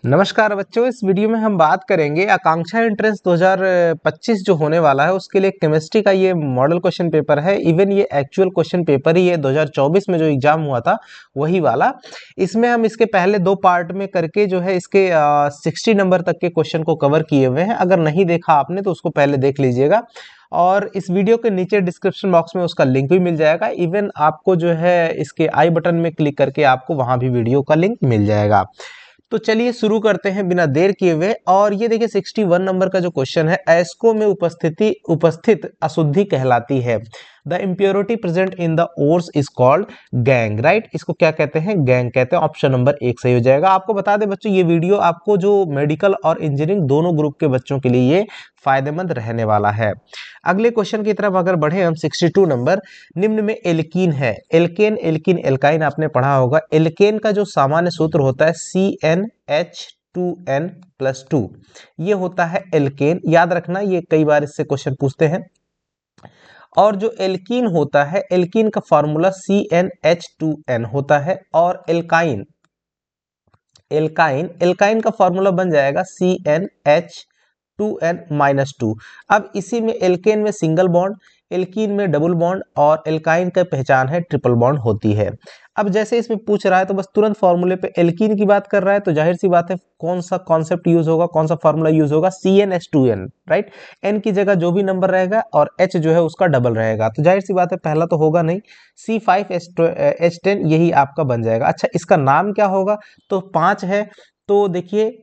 नमस्कार बच्चों, इस वीडियो में हम बात करेंगे आकांक्षा एंट्रेंस 2025 जो होने वाला है उसके लिए केमिस्ट्री का ये मॉडल क्वेश्चन पेपर है। इवन ये एक्चुअल क्वेश्चन पेपर ही है, 2024 में जो एग्जाम हुआ था वही वाला। इसमें हम इसके पहले दो पार्ट में करके जो है इसके 60 नंबर तक के क्वेश्चन को कवर किए हुए हैं। अगर नहीं देखा आपने तो उसको पहले देख लीजिएगा और इस वीडियो के नीचे डिस्क्रिप्शन बॉक्स में उसका लिंक भी मिल जाएगा। इवन आपको जो है इसके आई बटन में क्लिक करके आपको वहां भी वीडियो का लिंक मिल जाएगा। तो चलिए शुरू करते हैं बिना देर किए हुए। और ये देखिए 61 नंबर का जो क्वेश्चन है, एस्को में उपस्थित अशुद्धि कहलाती है। The impurity present in the ores is called gang, right. इसको क्या कहते हैं? गैंग कहते हैं। ऑप्शन नंबर 1 सही हो जाएगा। आपको बता दें बच्चों, ये वीडियो आपको जो मेडिकल और इंजीनियरिंग दोनों ग्रुप के बच्चों के लिए ये फायदेमंद रहने वाला है। अगले क्वेश्चन की तरफ अगर बढ़े हम, 62 नंबर, निम्न में एल्कीन है। एल्केन, एल्कीन, एल्काइन आपने पढ़ा होगा। एल्केन का जो सामान्य सूत्र होता है CnH2n+2, ये होता है एल्केन। याद रखना, ये कई बार इससे क्वेश्चन पूछते हैं। और जो एल्कीन होता है, एल्कीन का फॉर्मूला CnH2n होता है। और एल्काइन, एल्काइन, एल्काइन का फॉर्मूला बन जाएगा CnH2n-2। अब इसी में एल्केन में सिंगल बॉन्ड, एल्कीन में डबल बॉन्ड और एल्काइन का पहचान है ट्रिपल बॉन्ड होती है। अब जैसे इसमें पूछ रहा है तो बस तुरंत फॉर्मूले पे एल्कीन की बात कर रहा है तो जाहिर सी बात है कौन सा कॉन्सेप्ट यूज होगा, कौन सा फॉर्मूला यूज होगा? CnH2n, right. एन की जगह जो भी नंबर रहेगा और H जो है उसका डबल रहेगा, तो जाहिर सी बात है पहला तो होगा नहीं, C5H10 यही आपका बन जाएगा। अच्छा, इसका नाम क्या होगा? तो 5 है तो देखिए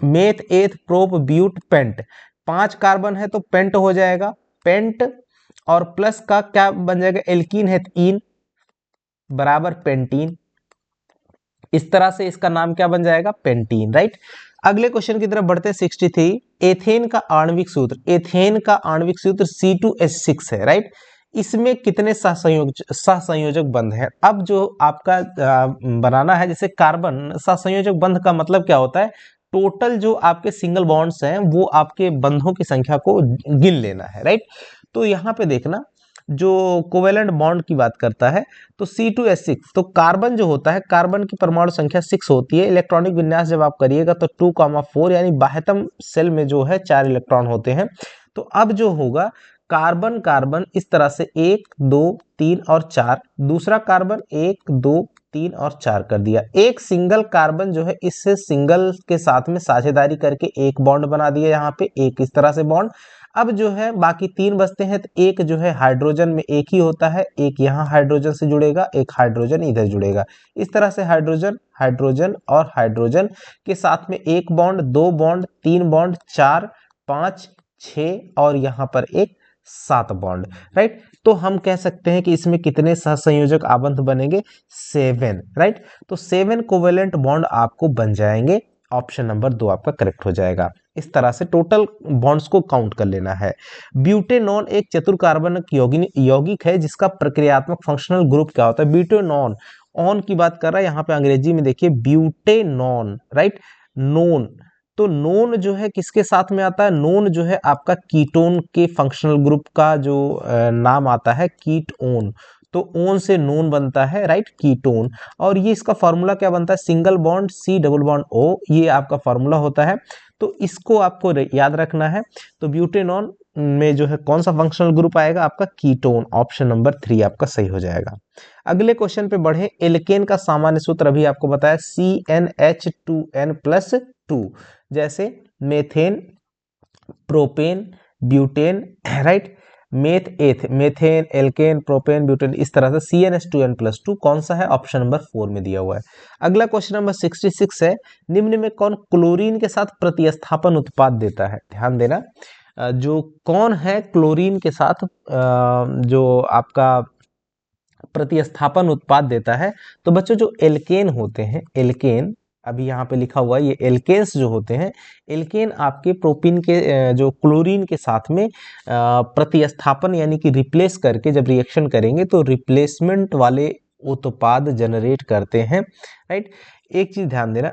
मेथ एथ प्रोप ब्यूट पेंट, 5 कार्बन है तो पेंट हो जाएगा, पेंट। और प्लस का क्या बन जाएगा? एल्कीन है, इन बराबर पेंटीन। इस तरह से इसका नाम क्या बन जाएगा? Pentene, right. अगले क्वेश्चन की तरफ बढ़ते हैं, 63। एथेन का आणविक सूत्र, एथेन का आणविक सूत्र C2H6 है, राइट। इसमें कितने सहसंयोजक बंध है? अब जो आपका बनाना है, जैसे कार्बन सहसंयोजक बंध का मतलब क्या होता है? टोटल जो आपके सिंगल बॉन्ड्स हैं वो आपके बंधों की संख्या को गिन लेना है, राइट। तो यहाँ पे देखना, जो कोवेलेंट बॉन्ड की बात करता है तो C2H6, तो कार्बन जो होता है, कार्बन की परमाणु संख्या 6 होती है। इलेक्ट्रॉनिक विन्यास जब आप करिएगा तो 2,4 यानी बाह्यतम सेल में जो है 4 इलेक्ट्रॉन होते हैं। तो अब जो होगा, कार्बन कार्बन इस तरह से 1 2 3 और 4, दूसरा कार्बन 1 2 3 और 4 कर दिया। एक सिंगल कार्बन जो है इससे सिंगल के साथ में साझेदारी करके एक बॉन्ड बना दिया, यहाँ पे एक इस तरह से बॉन्ड। अब जो है बाकी 3 बचते हैं, तो एक जो है हाइड्रोजन में एक ही होता है, एक यहाँ हाइड्रोजन से जुड़ेगा, एक हाइड्रोजन इधर जुड़ेगा। इस तरह से हाइड्रोजन हाइड्रोजन और हाइड्रोजन के साथ में एक बॉन्ड, 2 बॉन्ड, 3 बॉन्ड, 4 5 6 और यहाँ पर एक 7 बॉन्ड, राइट। तो हम कह सकते हैं कि इसमें कितने सहसंयोजक आबंध बनेंगे? 7, राइट। तो 7 कोवेलेंट बॉन्ड आपको बन जाएंगे। ऑप्शन नंबर 2 आपका करेक्ट हो जाएगा। इस तरह से टोटल बॉन्ड्स को काउंट कर लेना है। ब्यूटेनॉन एक चतुर कार्बनिक यौगिक है जिसका प्रक्रियात्मक फंक्शनल ग्रुप क्या होता है? ब्यूटेनॉन, ऑन की बात कर रहा है यहाँ पे, अंग्रेजी में देखिए ब्यूटेनॉन, राइट। नोन, तो नोन जो है किसके साथ में आता है? नोन जो है आपका कीटोन के फंक्शनल ग्रुप का जो नाम आता है, कीटोन। तो ओन से नोन बनता है, राइट, कीटोन। और ये इसका फॉर्मूला क्या बनता है? Single bond C double bond O, ये आपका फॉर्मूला होता है। तो इसको आपको याद रखना है। तो ब्यूटेनॉन में जो है कौन सा फंक्शनल ग्रुप आएगा? आपका कीटोन। ऑप्शन नंबर 3 आपका सही हो जाएगा। अगले क्वेश्चन पे बढ़े, एल्केन का सामान्य सूत्र अभी आपको बताया CnH2n+2, जैसे methane, propane, butane, right. Meth eth, methane, alkane, propane, butane, इस तरह से CnH2n+2 कौन सा है? ऑप्शन नंबर 4 में दिया हुआ है। अगला क्वेश्चन नंबर 66 है, निम्न में कौन क्लोरीन के साथ प्रतिस्थापन उत्पाद देता है? ध्यान देना, जो कौन है क्लोरीन के साथ जो आपका प्रतिस्थापन उत्पाद देता है? तो बच्चों जो एल्केन होते हैं, एल्केन अभी यहाँ पे लिखा हुआ है, ये एल्केन्स जो होते हैं, एल्केन आपके प्रोपीन के जो क्लोरीन के साथ में प्रतिस्थापन यानी कि रिप्लेस करके जब रिएक्शन करेंगे तो रिप्लेसमेंट वाले उत्पाद जनरेट करते हैं, राइट। एक चीज ध्यान देना,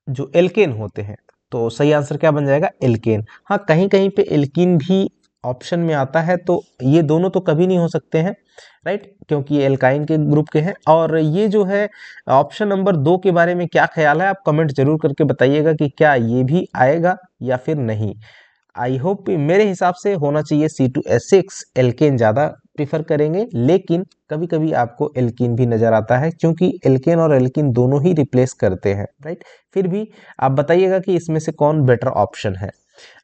जो एल्केन होते हैं तो सही आंसर क्या बन जाएगा? एल्केन। हाँ, कहीं कहीं पे एल्कीन भी ऑप्शन में आता है तो ये दोनों तो कभी नहीं हो सकते हैं, राइट, क्योंकि ये एल्काइन के ग्रुप के हैं। और ये जो है ऑप्शन नंबर 2 के बारे में क्या ख्याल है, आप कमेंट जरूर करके बताइएगा कि क्या ये भी आएगा या फिर नहीं। आई होप मेरे हिसाब से होना चाहिए C2H6, एल्केन ज़्यादा प्रीफर करेंगे, लेकिन कभी कभी आपको एल्कीन भी नज़र आता है, क्योंकि एल्केन और एल्कीन दोनों ही रिप्लेस करते हैं, राइट। फिर भी आप बताइएगा कि इसमें से कौन बेटर ऑप्शन है।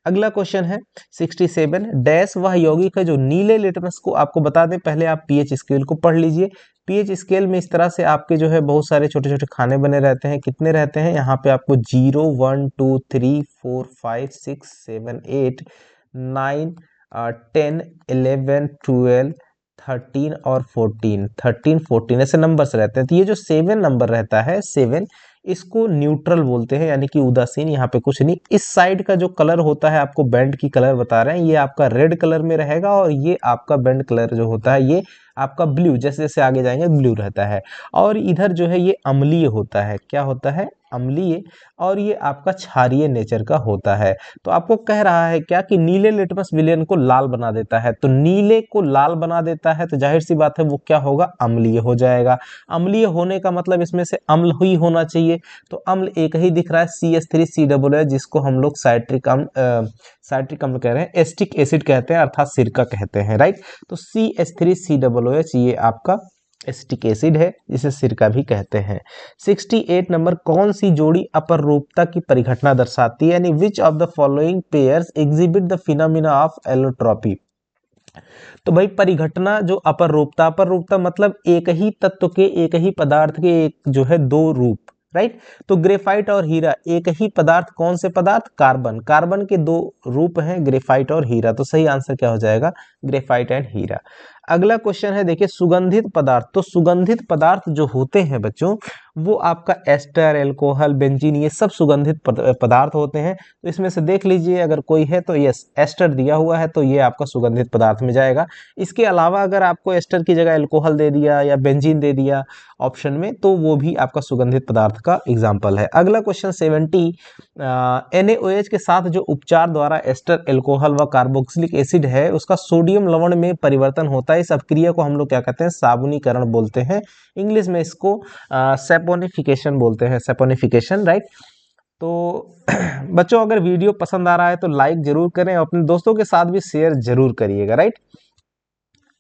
अगला क्वेश्चन है 67, डैश वह यौगिक है जो नीले लिटमस को, आपको बता दें पहले आप पीएच स्केल को पढ़ लीजिए। पीएच स्केल में इस तरह से आपके जो है बहुत सारे छोटे छोटे खाने बने रहते हैं। कितने रहते हैं यहाँ पे आपको 0 1 2 3 4 5 6 7 8 9 10 11 12 13 और 14 ऐसे नंबर्स रहते हैं। तो ये जो 7 नंबर रहता है, 7, इसको न्यूट्रल बोलते हैं, यानी कि उदासीन। यहाँ पे कुछ नहीं। इस साइड का जो कलर होता है, आपको बैंड की कलर बता रहे हैं, ये आपका रेड कलर में रहेगा, और ये आपका बैंड कलर जो होता है ये आपका ब्लू, जैसे जैसे आगे जाएंगे ब्लू रहता है। और इधर जो है ये अम्लीय होता है। क्या होता है? अम्लीय। और ये आपका क्षारीय नेचर का होता है। तो आपको कह रहा है क्या कि नीले लिटमस विलेन को लाल बना देता है। तो नीले को लाल बना देता है तो जाहिर सी बात है वो क्या होगा? अम्लीय हो जाएगा। अम्लीय होने का मतलब इसमें से अम्ल ही होना चाहिए। तो अम्ल एक ही दिख रहा है, CH3COOH, जिसको हम लोग साइट्रिक अम्ल कह रहे हैं, एस्टिक एसिड कहते हैं, अर्थात सिरका कहते हैं, राइट। तो CH3COOH ये आपका एस्टिक एसिड है, जिसे सिरका भी कहते हैं। 68 नंबर, कौन सी जोड़ी अपरूपता की परिघटना दर्शाती है, यानी which of the following pairs exhibit the phenomena of allotropy. तो भाई परिघटना जो अपरूपता मतलब एक ही तत्व के, एक ही पदार्थ के एक जो है दो रूप, राइट। तो ग्रेफाइट और हीरा एक ही पदार्थ, कौन से पदार्थ? कार्बन के दो रूप हैं, ग्रेफाइट और हीरा। तो सही आंसर क्या हो जाएगा? ग्रेफाइट एंड हीरा। अगला क्वेश्चन है, देखिए सुगंधित पदार्थ। तो सुगंधित पदार्थ जो होते हैं बच्चों, वो आपका एस्टर, एल्कोहल, बेंजीन, ये सब सुगंधित पदार्थ होते हैं। तो इसमें से देख लीजिए, अगर कोई है तो यस, एस्टर दिया हुआ है तो ये आपका सुगंधित पदार्थ में जाएगा। इसके अलावा अगर आपको एस्टर की जगह एल्कोहल दे दिया या बेंजीन दे दिया ऑप्शन में, तो वो भी आपका सुगंधित पदार्थ का एग्जाम्पल है। अगला क्वेश्चन 70, NaOH के साथ जो उपचार द्वारा एस्टर, एल्कोहल व कार्बोक्सिलिक एसिड है उसका सोडियम लवण में परिवर्तन होता है, इस अभिक्रिया को हम लोग क्या कहते हैं? साबुनीकरण बोलते हैं। इंग्लिश में इसको सैपोनिफिकेशन बोलते हैं, सैपोनिफिकेशन, राइट। तो बच्चों अगर वीडियो पसंद आ रहा है तो लाइक जरूर करें, और अपने दोस्तों के साथ भी शेयर जरूर करिएगा, राइट।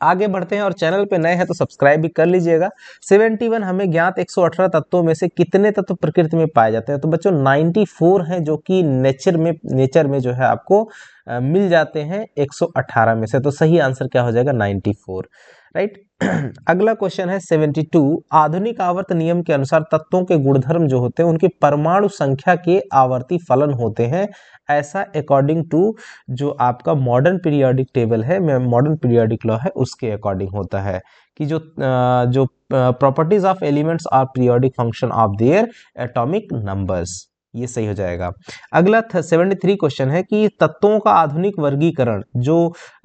आगे बढ़ते हैं, और चैनल पे नए हैं तो सब्सक्राइब भी कर लीजिएगा। 71, हमें ज्ञात 118 तत्वों में से कितने तत्व प्रकृति में पाए जाते हैं? तो बच्चों 94 हैं, जो कि नेचर में जो है आपको मिल जाते हैं 118 में से। तो सही आंसर क्या हो जाएगा? 94, राइट। अगला क्वेश्चन है 72, आधुनिक आवर्त नियम के अनुसार तत्वों के गुणधर्म जो होते हैं उनकी परमाणु संख्या के आवर्ती फलन होते हैं, ऐसा अकॉर्डिंग टू जो आपका मॉडर्न पीरियोडिक टेबल है, मॉडर्न पीरियोडिक लॉ है, उसके अकॉर्डिंग होता है कि जो properties of elements are periodic function of their atomic numbers, ये सही हो जाएगा। अगला 73 क्वेश्चन है कि तत्वों का आधुनिक वर्गीकरण जो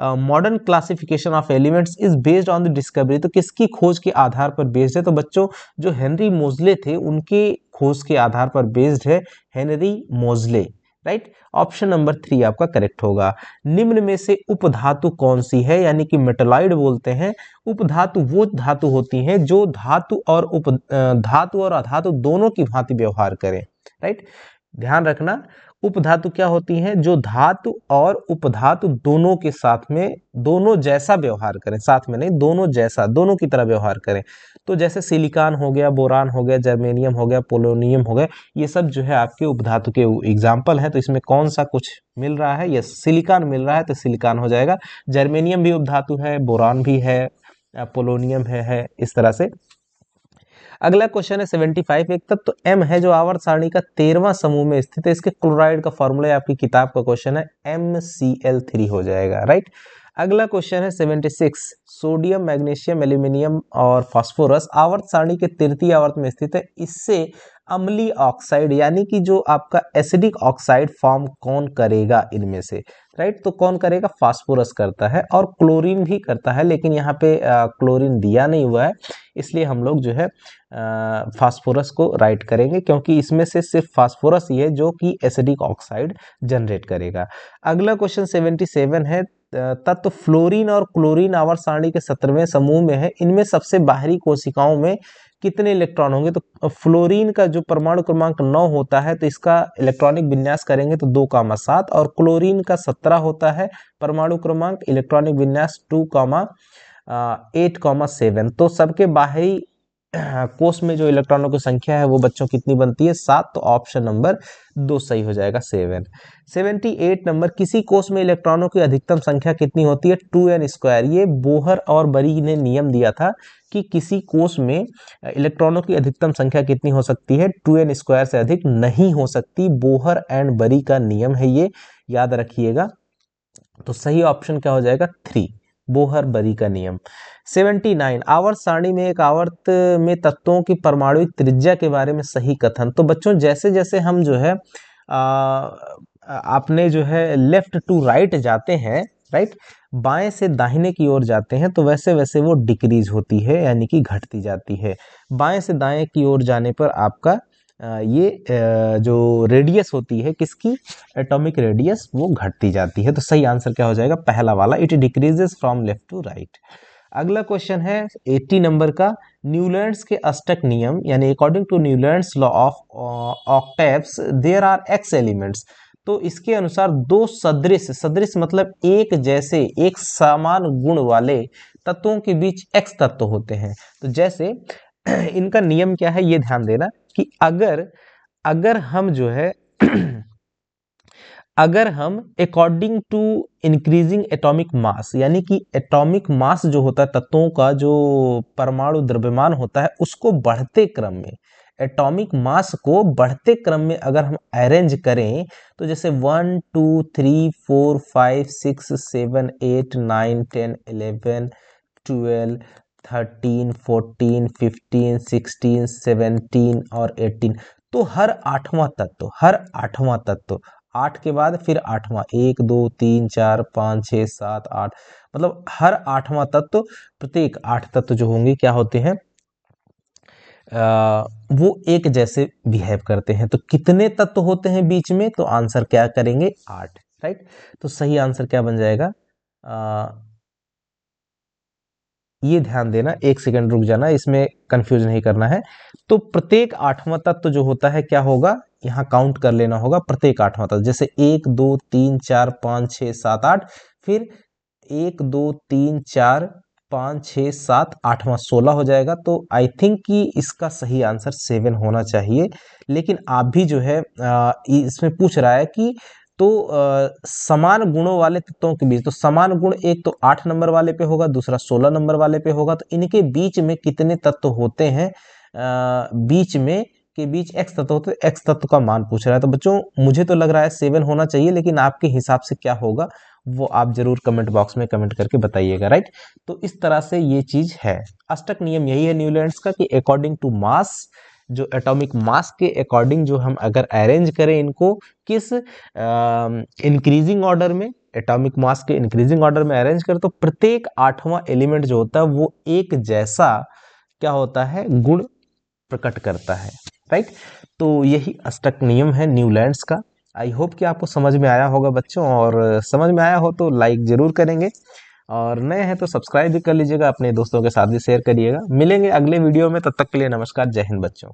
modern classification of elements is based on the discovery, तो किसकी खोज के आधार पर बेस्ड है? तो बच्चों जो हेनरी मोजले थे उनके खोज के आधार पर बेस्ड है, हेनरी मोजले, राइट। ऑप्शन नंबर 3 आपका करेक्ट होगा। निम्न में से उपधातु कौन सी है, यानी कि मेटलॉइड बोलते हैं। उपधातु वो धातु होती हैं जो धातु और अधातु दोनों की भांति व्यवहार करें, राइट। ध्यान रखना, उपधातु क्या होती हैं? जो धातु और उपधातु दोनों के साथ में, दोनों जैसा व्यवहार करें, साथ में नहीं, दोनों जैसा, दोनों की तरह व्यवहार करें। तो जैसे सिलिकॉन हो गया, बोरान हो गया, जर्मेनियम हो गया, पोलोनियम हो गया, ये सब जो है आपके उपधातु के एग्जाम्पल हैं। तो इसमें कौन सा कुछ मिल रहा है? यस, सिलिकॉन मिल रहा है, तो सिलिकॉन हो जाएगा। जर्मेनियम भी उपधातु है, बोरान भी है, पोलोनियम है, इस तरह से। अगला क्वेश्चन है 75, एक तत्व M है जो आवर्त सारणी का 13वां समूह में स्थित है, इसके क्लोराइड का फॉर्मूला आपकी किताब का क्वेश्चन है, MCl3 हो जाएगा, राइट। अगला क्वेश्चन है 76, सोडियम, मैग्नीशियम, एल्यूमिनियम और फास्फोरस आवर्त सारणी के तृतीय आवर्त में स्थित है, इससे अम्लीय ऑक्साइड यानी कि जो आपका एसिडिक ऑक्साइड फॉर्म कौन करेगा इनमें से? राइट, तो कौन करेगा? फास्फोरस करता है, और क्लोरीन भी करता है, लेकिन यहाँ पे क्लोरीन दिया नहीं हुआ है, इसलिए हम लोग जो है फास्फोरस को राइट करेंगे, क्योंकि इसमें से सिर्फ फास्फोरस ही है जो कि एसिडिक ऑक्साइड जनरेट करेगा। अगला क्वेश्चन 77 है, तत्व फ्लोरीन और क्लोरीन आवर्त सारणी के 17वें समूह में है, इनमें सबसे बाहरी कोशिकाओं में कितने इलेक्ट्रॉन होंगे? तो फ्लोरीन का जो परमाणु क्रमांक 9 होता है तो इसका इलेक्ट्रॉनिक विन्यास करेंगे तो 2,7, और क्लोरीन का 17 होता है परमाणु क्रमांक, इलेक्ट्रॉनिक विन्यास 2,8,7। तो सबके बाहरी कोष में जो इलेक्ट्रॉनों की संख्या है वो बच्चों कितनी बनती है? 7। तो ऑप्शन नंबर 2 सही हो जाएगा, 7। 78 नंबर, किसी कोष में इलेक्ट्रॉनों की अधिकतम संख्या कितनी होती है? 2n²। ये बोहर और बरी ने नियम दिया था कि किसी कोष में इलेक्ट्रॉनों की अधिकतम संख्या कितनी हो सकती है? 2n² से अधिक नहीं हो सकती। बोहर एंड बरी का नियम है, ये याद रखिएगा। तो सही ऑप्शन क्या हो जाएगा? 3, बोहर बरी का नियम। 79, आवर्त सारणी में एक आवर्त में तत्वों की परमाणुिक त्रिज्या के बारे में सही कथन। तो बच्चों जैसे जैसे हम जो है आपने जो है लेफ्ट टू राइट जाते हैं, राइट, बाएं से दाहिने की ओर जाते हैं, तो वैसे वैसे वो डिक्रीज होती है, यानी कि घटती जाती है। बाएं से दाएं की ओर जाने पर आपका ये जो रेडियस होती है किसकी? एटॉमिक रेडियस, वो घटती जाती है। तो सही आंसर क्या हो जाएगा? पहला वाला, it decreases from left to right. अगला क्वेश्चन है 80 नंबर का, न्यूलैंड्स के अष्टक नियम, यानी according to Newlands law of octaves there are x elements. तो इसके अनुसार दो सदृश, सदृश मतलब एक जैसे, एक समान गुण वाले तत्वों के बीच एक्स तत्व होते हैं। तो जैसे इनका नियम क्या है ये ध्यान देना कि अगर हम जो है अगर हम according to increasing atomic mass, यानी कि एटॉमिक मास जो होता है तत्वों का, जो परमाणु द्रव्यमान होता है, उसको बढ़ते क्रम में, एटॉमिक मास को बढ़ते क्रम में अगर हम अरेंज करें, तो जैसे 1 2 3 4 5 6 7 8 9 10 11 12 13 14 15 16 17 और 18, तो हर आठवां तत्व 8 के बाद फिर 8वां, 1 2 3 4 5 6 7 8, मतलब हर 8वां तत्व, प्रत्येक 8 तत्व जो होंगे क्या होते हैं? वो एक जैसे बिहेव करते हैं। तो कितने तत्व होते हैं बीच में? तो आंसर क्या करेंगे? 8, राइट। तो सही आंसर क्या बन जाएगा? ये ध्यान देना, एक सेकंड रुक जाना, इसमें कंफ्यूज नहीं करना है। तो प्रत्येक 8वां तत्व जो होता है क्या होगा? यहाँ काउंट कर लेना होगा प्रत्येक 8वां तत्व, जैसे 1 2 3 4 5 6 7 8, फिर 1 2 3 4 5 6 7 8वां 16 हो जाएगा। तो आई थिंक कि इसका सही आंसर 7 होना चाहिए। लेकिन आप भी जो है इसमें पूछ रहा है कि तो समान गुणों वाले तत्वों के बीच, तो समान गुण एक तो 8 नंबर वाले पे होगा, दूसरा 16 नंबर वाले पे होगा, तो इनके बीच में कितने तत्व होते हैं? बीच में के बीच एक्स तत्व होते हैं, एक्स तत्व का मान पूछ रहा है। तो बच्चों मुझे तो लग रहा है 7 होना चाहिए, लेकिन आपके हिसाब से क्या होगा वो आप जरूर कमेंट बॉक्स में कमेंट करके बताइएगा, राइट। तो इस तरह से ये चीज है। अष्टक नियम यही है न्यूलैंड्स का कि अकॉर्डिंग टू मास, जो एटॉमिक मास के अकॉर्डिंग जो हम अगर अरेंज करें इनको, किस इंक्रीजिंग ऑर्डर में, एटॉमिक मास के इंक्रीजिंग ऑर्डर में अरेंज करें, तो प्रत्येक 8वां एलिमेंट जो होता है वो एक जैसा क्या होता है? गुण प्रकट करता है, राइट। तो यही अष्टक नियम है न्यूलैंड्स का। आई होप कि आपको समझ में आया होगा बच्चों, और समझ में आया हो तो लाइक जरूर करेंगे, और नए हैं तो सब्सक्राइब भी कर लीजिएगा, अपने दोस्तों के साथ भी शेयर करिएगा। मिलेंगे अगले वीडियो में, तब तक के लिए नमस्कार, जय हिंद बच्चों।